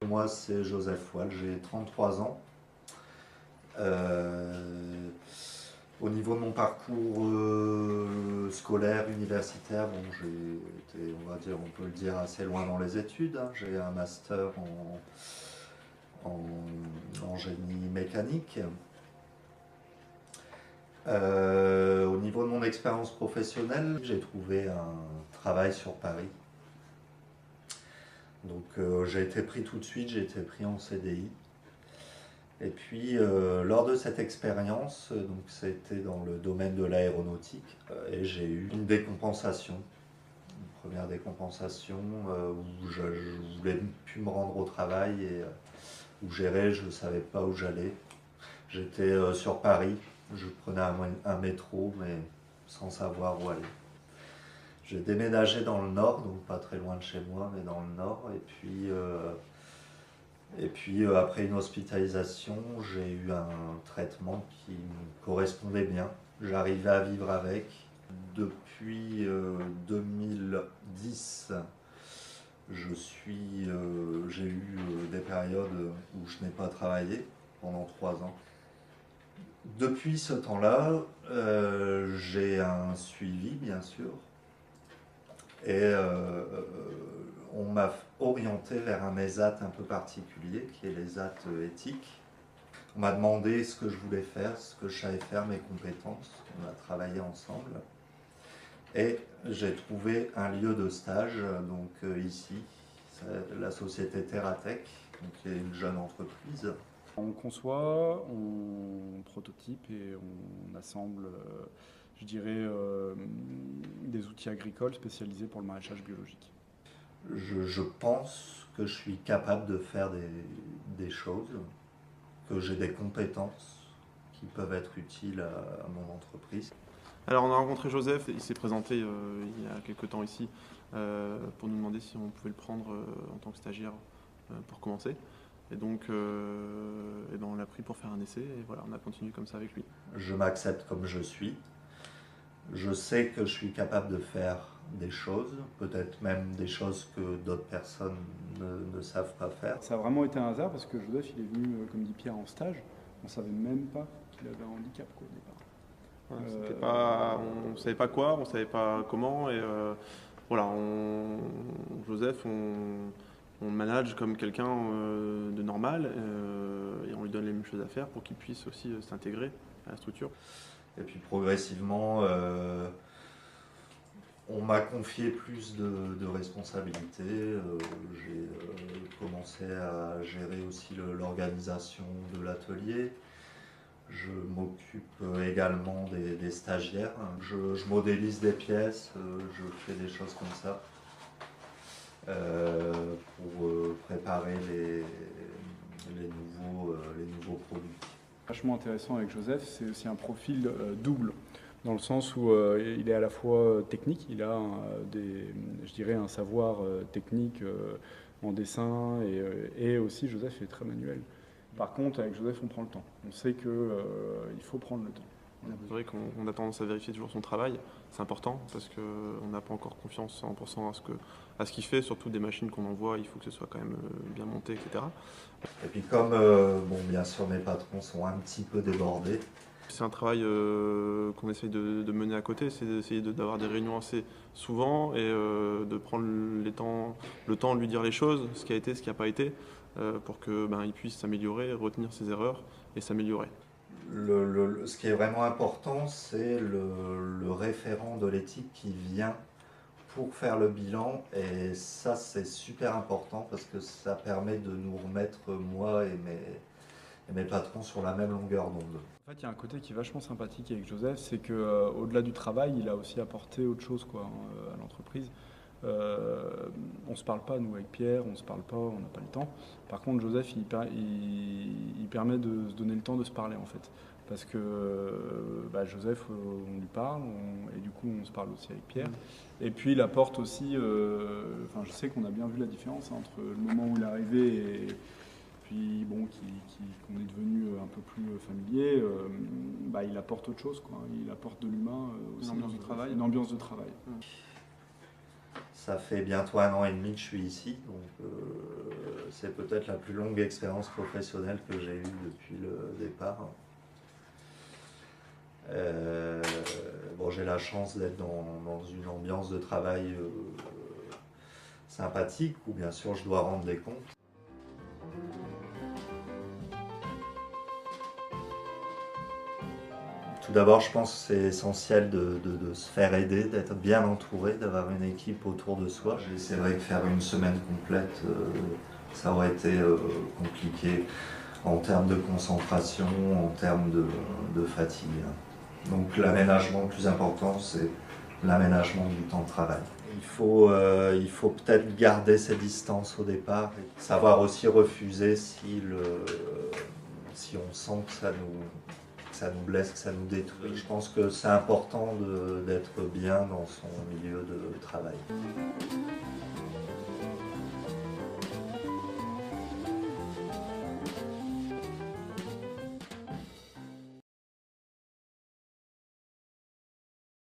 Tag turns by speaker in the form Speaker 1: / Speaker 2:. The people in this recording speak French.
Speaker 1: Moi, c'est Joseph Wall, j'ai 33 ans. Au niveau de mon parcours scolaire, universitaire, bon, j'ai été, on va dire, on peut le dire, assez loin dans les études, hein. J'ai un master en génie mécanique. Au niveau de mon expérience professionnelle, j'ai trouvé un travail sur Paris. Donc j'ai été pris tout de suite, j'ai été pris en CDI. Et puis lors de cette expérience, donc c'était dans le domaine de l'aéronautique, et j'ai eu une décompensation, une première décompensation où je voulais plus me rendre au travail et où j'irais, je ne savais pas où j'allais. J'étais sur Paris, je prenais un métro mais sans savoir où aller. J'ai déménagé dans le nord, donc pas très loin de chez moi, mais dans le nord. Et puis après une hospitalisation, j'ai eu un traitement qui me correspondait bien. J'arrivais à vivre avec. Depuis 2010, j'ai eu des périodes où je n'ai pas travaillé pendant 3 ans. Depuis ce temps-là, j'ai un suivi, bien sûr, et on m'a orienté vers un ESAT un peu particulier, qui est l'ESAT éthique. On m'a demandé ce que je voulais faire, ce que je savais faire, mes compétences. On a travaillé ensemble. Et j'ai trouvé un lieu de stage, donc ici, la société Terratech, qui est une jeune entreprise.
Speaker 2: On conçoit, on prototype et on assemble, je dirais, des outils agricoles spécialisés pour le maraîchage biologique.
Speaker 1: Je pense que je suis capable de faire des choses, que j'ai des compétences qui peuvent être utiles à mon entreprise.
Speaker 3: Alors on a rencontré Joseph, il s'est présenté il y a quelques temps ici pour nous demander si on pouvait le prendre en tant que stagiaire pour commencer. Et donc on l'a pris pour faire un essai et voilà, on a continué comme ça avec lui.
Speaker 1: Je m'accepte comme je suis. Je sais que je suis capable de faire des choses, peut-être même des choses que d'autres personnes ne savent pas faire.
Speaker 2: Ça a vraiment été un hasard parce que Joseph, il est venu, comme dit Pierre, en stage. On ne savait même pas qu'il avait un handicap quoi, au départ.
Speaker 3: On ne savait pas quoi, on ne savait pas comment. Et voilà, Joseph, on le manage comme quelqu'un de normal et on lui donne les mêmes choses à faire pour qu'il puisse aussi s'intégrer à la structure.
Speaker 1: Et puis progressivement, on m'a confié plus de responsabilités. J'ai commencé à gérer aussi l'organisation de l'atelier. Je m'occupe également des stagiaires. Je modélise des pièces, je fais des choses comme ça pour préparer les nouveaux produits.
Speaker 2: Vachement intéressant avec Joseph, c'est aussi un profil double, dans le sens où il est à la fois technique, il a je dirais un savoir technique en dessin, et aussi Joseph est très manuel. Par contre, avec Joseph, on prend le temps. On sait qu'il faut prendre le temps.
Speaker 3: C'est vrai qu'on a tendance à vérifier toujours son travail, c'est important parce qu'on n'a pas encore confiance 100% à ce qu'il fait, surtout des machines qu'on envoie, il faut que ce soit quand même bien monté, etc.
Speaker 1: Et puis comme, bien sûr, mes patrons sont un petit peu débordés.
Speaker 3: C'est un travail qu'on essaye de mener à côté, c'est d'essayer d'avoir des réunions assez souvent et de prendre le temps de lui dire les choses, ce qui a été, ce qui n'a pas été, pour qu'il puisse s'améliorer, retenir ses erreurs et s'améliorer.
Speaker 1: Ce qui est vraiment important, c'est le référent de l'éthique qui vient pour faire le bilan, et ça c'est super important parce que ça permet de nous remettre, moi et mes patrons, sur la même longueur d'onde.
Speaker 2: En fait, il y a un côté qui est vachement sympathique avec Joseph, c'est qu'au-delà du travail, il a aussi apporté autre chose quoi, à l'entreprise. On ne se parle pas, nous, avec Pierre, on ne se parle pas, on n'a pas le temps. Par contre, Joseph, il permet de se donner le temps de se parler, en fait. Parce que Joseph, on lui parle, et du coup, on se parle aussi avec Pierre. Et puis, il apporte aussi... je sais qu'on a bien vu la différence entre le moment où il est arrivé et puis, bon, qu'on est devenu un peu plus familier. Il apporte autre chose, quoi. Il apporte de l'humain aussi.
Speaker 3: Une ambiance de travail.
Speaker 2: Une ambiance de travail.
Speaker 1: Ça fait bientôt 1 an et demi que je suis ici, donc c'est peut-être la plus longue expérience professionnelle que j'ai eue depuis le départ. Bon, j'ai la chance d'être dans une ambiance de travail sympathique où bien sûr je dois rendre des comptes. Tout d'abord, je pense que c'est essentiel de se faire aider, d'être bien entouré, d'avoir une équipe autour de soi. C'est vrai que faire une semaine complète, ça aurait été compliqué en termes de concentration, en termes de fatigue. Donc l'aménagement le plus important, c'est l'aménagement du temps de travail. Il faut peut-être garder ses distances au départ et savoir aussi refuser si on sent que ça nous blesse, que ça nous détruit. Je pense que c'est important d'être bien dans son milieu de travail.